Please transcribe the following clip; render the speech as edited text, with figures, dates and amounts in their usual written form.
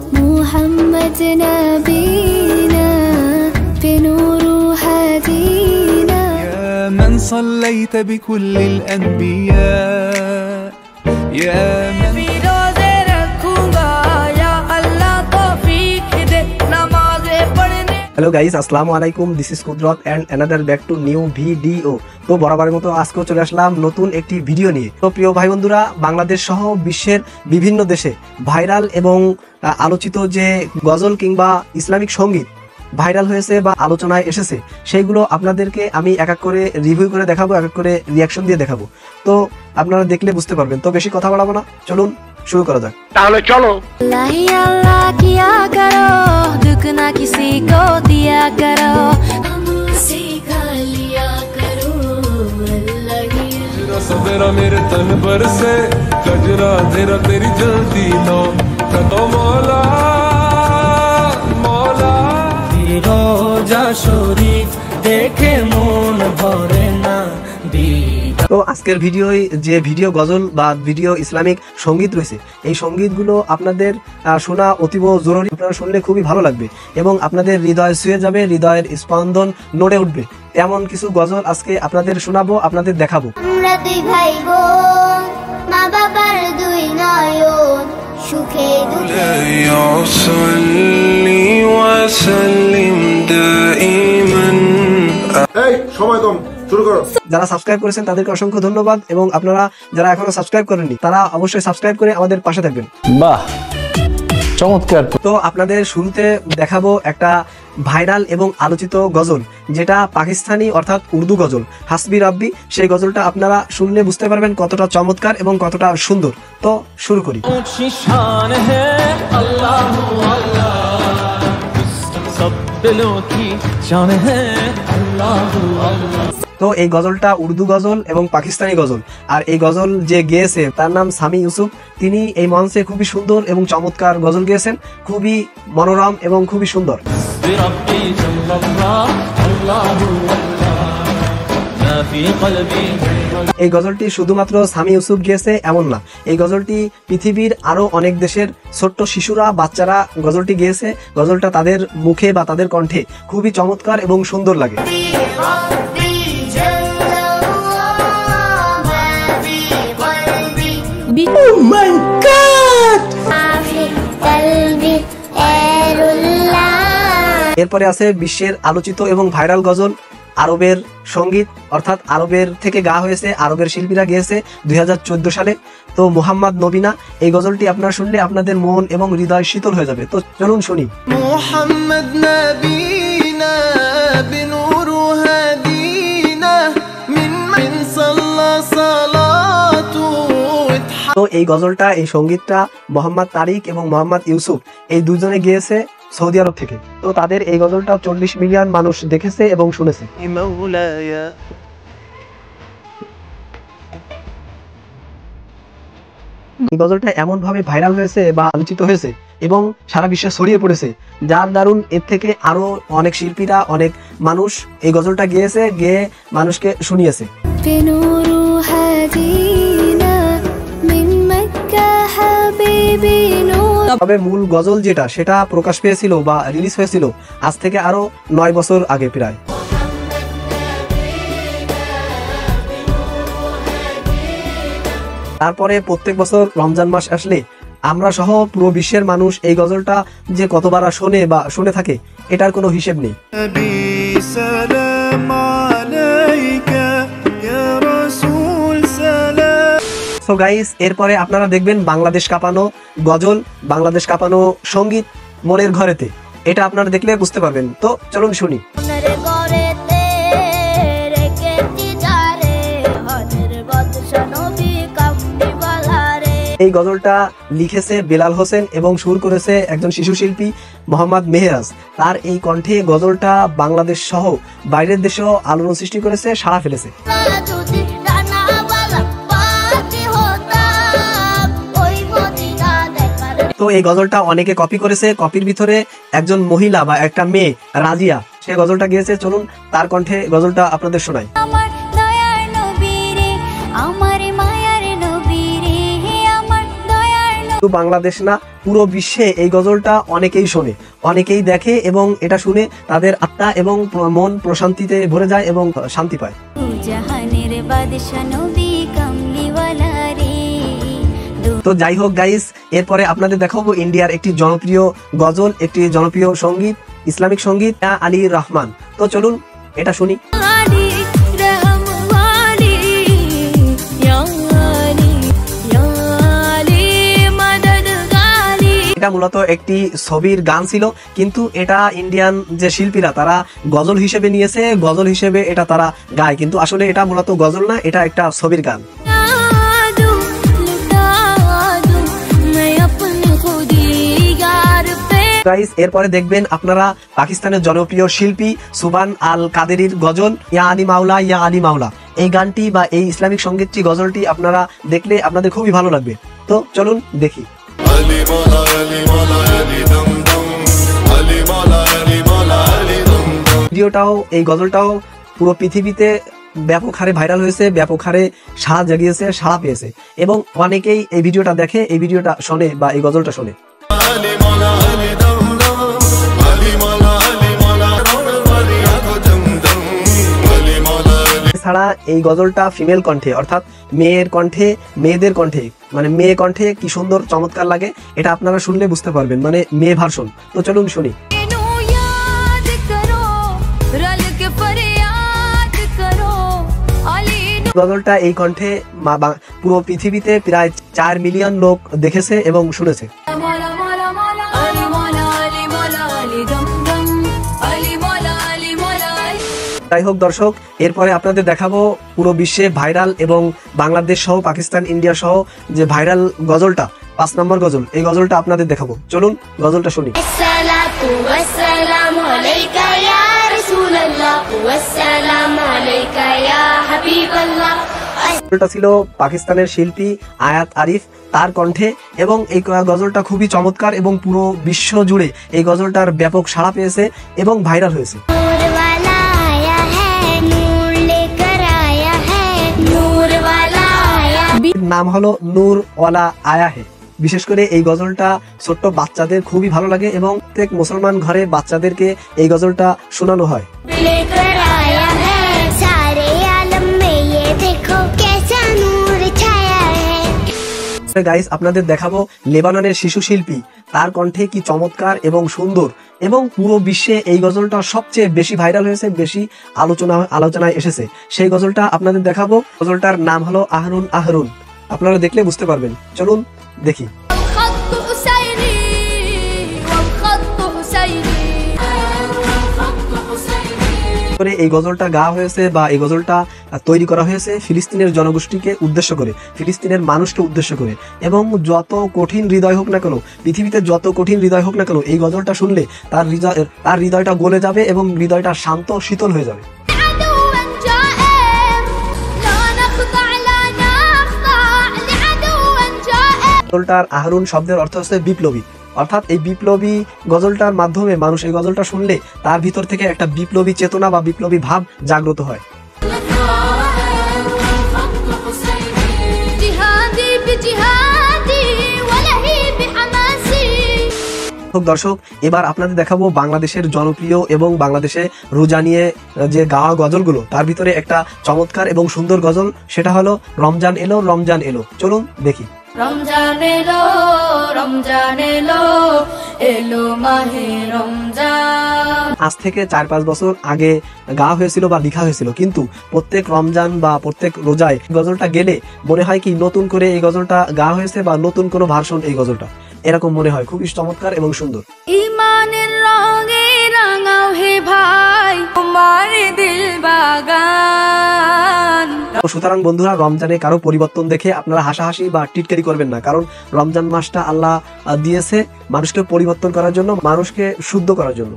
محمد نبينا بنور هدينا يا من صليت بكل الأنبياء يا من hello guys, আসসালামু আলাইকুম। This is Qudrat and another back to new video. তো বরাবরের মতো আজকেও চলে আসলাম নতুন একটি ভিডিও নিয়ে। তো প্রিয় ভাই বন্ধুরা, বাংলাদেশ সহ বিশ্বের বিভিন্ন দেশে ভাইরাল এবং আলোচিত যে গজল কিংবা ইসলামিক সঙ্গীত ভাইরাল হয়েছে বা আলোচনায় এসেছে, সেইগুলো আপনাদেরকে আমি এক এক করে রিভিউ করে দেখাবো, এক এক করে রিয়াকশন দিয়ে দেখাবো। তো আপনারা দেখলে বুঝতে পারবেন। তো বেশি কথা বাড়াবো না, চলুন শুরু করা যাক। তাহলে চলো। अल्लाह किया करो दुख ना किसी को दिया करो सीखा लिया करो अल्लाह ही सवेरा मेरे तन पर से गजरा तेरा तेरी जल्दी लो तो मौला मौला रोजा शरीफ देखे मन भरे ना তো আজকের যে ভিডিও গজল বা ভিডিও ইসলামিক সঙ্গীত রয়েছে, এই সঙ্গীতগুলো আপনাদের শোনা অতীব জরুরি। আপনারা শুনলে খুবই ভালো লাগবে এবং আপনাদের হৃদয় ছুঁয়ে যাবে, হৃদয়ের স্পন্দন নড়ে উঠবে। এমন কিছু গজল আজকে আপনাদের শোনাবো, আপনাদের দেখাবো। আমরা দুই ভাই বোন, মা বাবার দুই নয়ন, সুখে দুঃখে এই সময় কম, শুরু করো। যারা সাবস্ক্রাইব করেছেন তাদেরকে অসংখ্য ধন্যবাদ এবং আপনারা যারা এখনো সাবস্ক্রাইব করেননি তারা অবশ্যই সাবস্ক্রাইব করে আমাদের পাশে থাকবেন। বাহ, চমৎকার। তো আপনাদের শুরুতে দেখাবো একটা ভাইরাল এবং আলোচিত গজল, যেটা পাকিস্তানি অর্থাৎ উর্দু গজল হাসবি রাব্বি। সেই গজলটা আপনারা শুনলে বুঝতে পারবেন কতটা চমৎকার এবং কতটা সুন্দর। তো শুরু করি। তো এই গজলটা উর্দু গজল এবং পাকিস্তানি গজল, আর এই গজল যে গেয়েছে তার নাম সামি ইউসুফ। তিনি এই মঞ্চে খুবই সুন্দর এবং চমৎকার গজল গেয়েছেন, খুবই মনোরম এবং খুবই সুন্দর। এই গজলটি শুধুমাত্র সামি ইউসুফ গেয়েছে এমন না, এই গজলটি পৃথিবীর আরো অনেক দেশের ছোট্ট শিশুরা, বাচ্চারা গজলটি গেয়েছে। গজলটা তাদের মুখে বা তাদের কণ্ঠে খুবই চমৎকার এবং সুন্দর লাগে। এরপরে আছে বিশ্বের আলোচিত এবং ভাইরাল গজল আরবের সঙ্গীত, অর্থাৎ আরবের থেকে গা হয়েছে, আরবের শিল্পীরা গেয়েছে 2014 সালে। তো মোহাম্মদ নবীনা, এই গজলটি আপনারা শুনলে আপনাদের মন এবং হৃদয় শীতল হয়ে যাবে। তো চলুন শুনি। মোহাম্মদ নবীনা বিনূর হাদিনা মিন সালাতু। তো এই গজলটা, এই সঙ্গীতটা মোহাম্মদ তারিক এবং মোহাম্মদ ইউসুফ এই দুজনে গেয়েছে সৌদি আরব থেকে। তো তাদের এই গজলটা 40 মিলিয়ন মানুষ দেখেছে এবং শুনেছে। এই গজলটা এমন ভাবে ভাইরাল হয়েছে বা আলোচিত হয়েছে এবং সারা বিশ্বে ছড়িয়ে পড়েছে, যার দারুণ এর থেকে আরো অনেক শিল্পীরা, অনেক মানুষ এই গজলটা গেয়েছে, গেয়ে মানুষকে শুনিয়েছে। তবে মূল গজল যেটা, সেটা প্রকাশ পেয়েছিল বা রিলিজ হয়েছিল আজ থেকে আরো 9 বছর আগে প্রায়। তারপরে প্রত্যেক বছর রমজান মাস আসলে আমরা সহ পুরো বিশ্বের মানুষ এই গজলটা যে কতবার শোনে বা শুনে থাকে, এটার কোনো হিসেব নেই। সো গাইস, এরপরে আপনারা দেখবেন বাংলাদেশ কাঁপানো গজল, বাংলাদেশ কাঁপানো সঙ্গীত মনের ঘরেতে। এটা আপনারা দেখলে বুঝতে পারবেন। তো চলুন শুনি। এই গজলটা লিখেছে বেলাল হোসেন এবং সুর করেছে একজন শিশু শিল্পী মোহাম্মদ মেহরাজ। তার এই কণ্ঠে গজলটা বাংলাদেশ সহ বাইরের দেশেও আলোড়ন সৃষ্টি করেছে, সাড়া ফেলেছে। তো এই গজলটা অনেকে কপি করেছে। কপির ভিতরে একজন মহিলা বা একটা মেয়ে রাজিয়া, সে গজলটা গেয়েছে। চলুন তার কণ্ঠে গজলটা আপনাদের শোনাই। শুধু বাংলাদেশ না, পুরো বিশ্বে এই গজলটা অনেকেই শোনে, অনেকেই দেখে এবং এটা শুনে তাদের আত্মা এবং মন প্রশান্তিতে ভরে যায় এবং শান্তি পায়। জাহানের বাদশা নবী কামলিওয়ালা রে। তো যাই হোক গাইস, এরপরে আপনাদের দেখাবো ইন্ডিয়ার একটি জনপ্রিয় গজল, একটি জনপ্রিয় সঙ্গীত, ইসলামিক সঙ্গীত, ইয়া আলী রহমান। তো চলুন এটা শুনি। আলী রহম ওয়ালি, ইয়া আলী, ইয়া আলী মদদ গালি। এটা মূলত একটি ছবির গান ছিল, কিন্তু এটা ইন্ডিয়ান যে শিল্পীরা তারা গজল হিসেবে নিয়েছে, গজল হিসেবে এটা তারা গায়, কিন্তু আসলে এটা মূলত গজল না, এটা একটা ছবির গান। গাইস, এরপরে দেখবেন আপনারা পাকিস্তানের জনপ্রিয় শিল্পী সুবান আল কাদেরির গজল ইয়া আলী মাওলা, ইয়া আলী মাওলা। এই গানটি বা এই ইসলামিক সঙ্গীতটি, গজলটি আপনারা দেখলে আপনাদের খুবই ভালো লাগবে। তো চলুন দেখি। ভিডিওটাও, এই গজলটাও পুরো পৃথিবীতে ব্যাপক হারে ভাইরাল হয়েছে, ব্যাপক হারে সাড়া জাগিয়েছে, সাড়া পেয়েছে এবং অনেকেই এই ভিডিওটা দেখে, এই ভিডিওটা শোনে বা এই গজলটা শোনে। এছাড়া এই গজলটা ফিমেল কণ্ঠে, অর্থাৎ মেয়ের কণ্ঠে, মেয়েদের কণ্ঠে, মানে মেয়ে কণ্ঠে কি সুন্দর চমৎকার লাগে, এটা আপনারা শুনলে বুঝতে পারবেন, মানে মেয়ে ভার্সন। তো চলুন শুনি। গজলটা এই কণ্ঠে পুরো পৃথিবীতে প্রায় 4 মিলিয়ন লোক দেখেছে এবং শুনেছে। যাই হোক দর্শক, এরপরে আপনাদের দেখাবো পুরো বিশ্বে ভাইরাল এবং বাংলাদেশ সহ পাকিস্তান, ইন্ডিয়া সহ যে ভাইরাল গজলটা, 5 নম্বর গজল, এই গজলটা আপনাদের দেখাবো। চলুন গজলটা শুনি। আসসালাতু ওয়াসসালামু আলাইকা ইয়া রাসূলুল্লাহ ওয়াসসালামু আলাইকা ইয়া হাবিবাল্লাহ। গজলটা ছিল পাকিস্তানের শিল্পী আয়াত আরিফ, তার কণ্ঠে, এবং এই গজলটা খুবই চমৎকার এবং পুরো বিশ্ব জুড়ে এই গজলটার ব্যাপক সাড়া পেয়েছে এবং ভাইরাল হয়েছে। নাম হলো নূর ওয়ালা আয়া হে। বিশেষ করে এই গজলটা ছোট্ট বাচ্চাদের খুবই ভালো লাগে এবং প্রত্যেক মুসলমান ঘরে বাচ্চাদেরকে এই গজলটা শোনানো হয়। গাইস, আপনাদের দেখাবো লেবাননের শিশু শিল্পী, তার কণ্ঠে কি চমৎকার এবং সুন্দর, এবং পুরো বিশ্বে এই গজলটা সবচেয়ে বেশি ভাইরাল হয়েছে, বেশি আলোচনায় এসেছে। সেই গজলটা আপনাদের দেখাবো। গজলটার নাম হলো আহরুন আহরুন। আপনারা দেখলে বুঝতে পারবেন। চলুন দেখি। এই গজলটা গাওয়া হয়েছে বা এই গজলটা তৈরি করা হয়েছে ফিলিস্তিনের জনগোষ্ঠীকে উদ্দেশ্য করে, ফিলিস্তিনের মানুষকে উদ্দেশ্য করে, এবং যত কঠিন হৃদয় হোক না কেন, পৃথিবীতে যত কঠিন হৃদয় হোক না কেন, এই গজলটা শুনলে তার হৃদয়টা গলে যাবে এবং হৃদয়টা শান্ত শীতল হয়ে যাবে। গজলটার আহরুন শব্দের অর্থ হচ্ছে বিপ্লবী, অর্থাৎ এই বিপ্লবী গজলটার মাধ্যমে মানুষ এই গজলটা শুনলে তার ভিতর থেকে একটা বিপ্লবী চেতনা বা বিপ্লবী ভাব জাগ্রত হয়। দর্শক, এবার আপনাদের দেখাবো বাংলাদেশের জনপ্রিয় এবং বাংলাদেশে রোজা নিয়ে যে গাওয়া গজলগুলো, তার ভিতরে একটা চমৎকার এবং সুন্দর গজল, সেটা হলো রমজান এলো, রমজান এলো। চলুন দেখি। রমজান এলো, রমজান এলো, এলো মাহে রমজান। আজ থেকে 4-5 বছর আগে গাওয়া হয়েছিল বা লেখা হয়েছিল, কিন্তু প্রত্যেক রমজান বা প্রত্যেক রোজায় গজলটা গেলে মনে হয় কি নতুন করে এই গজলটা গাওয়া হয়েছে বা নতুন কোনো ভার্সন এই গজলটা, এরকম মনে হয়। খুবই চমৎকার এবং সুন্দর। ইমানের রঙে রাঙাও হে ভাই তোমার দিল বাগান। সুতরাং বন্ধুরা, রমজানে কারো পরিবর্তন দেখে আপনারা হাসাহাসি বা টিটকারি করবেন না, কারণ রমজান মাসটা আল্লাহ দিয়েছে মানুষকে পরিবর্তন করার জন্য, মানুষকে শুদ্ধ করার জন্য।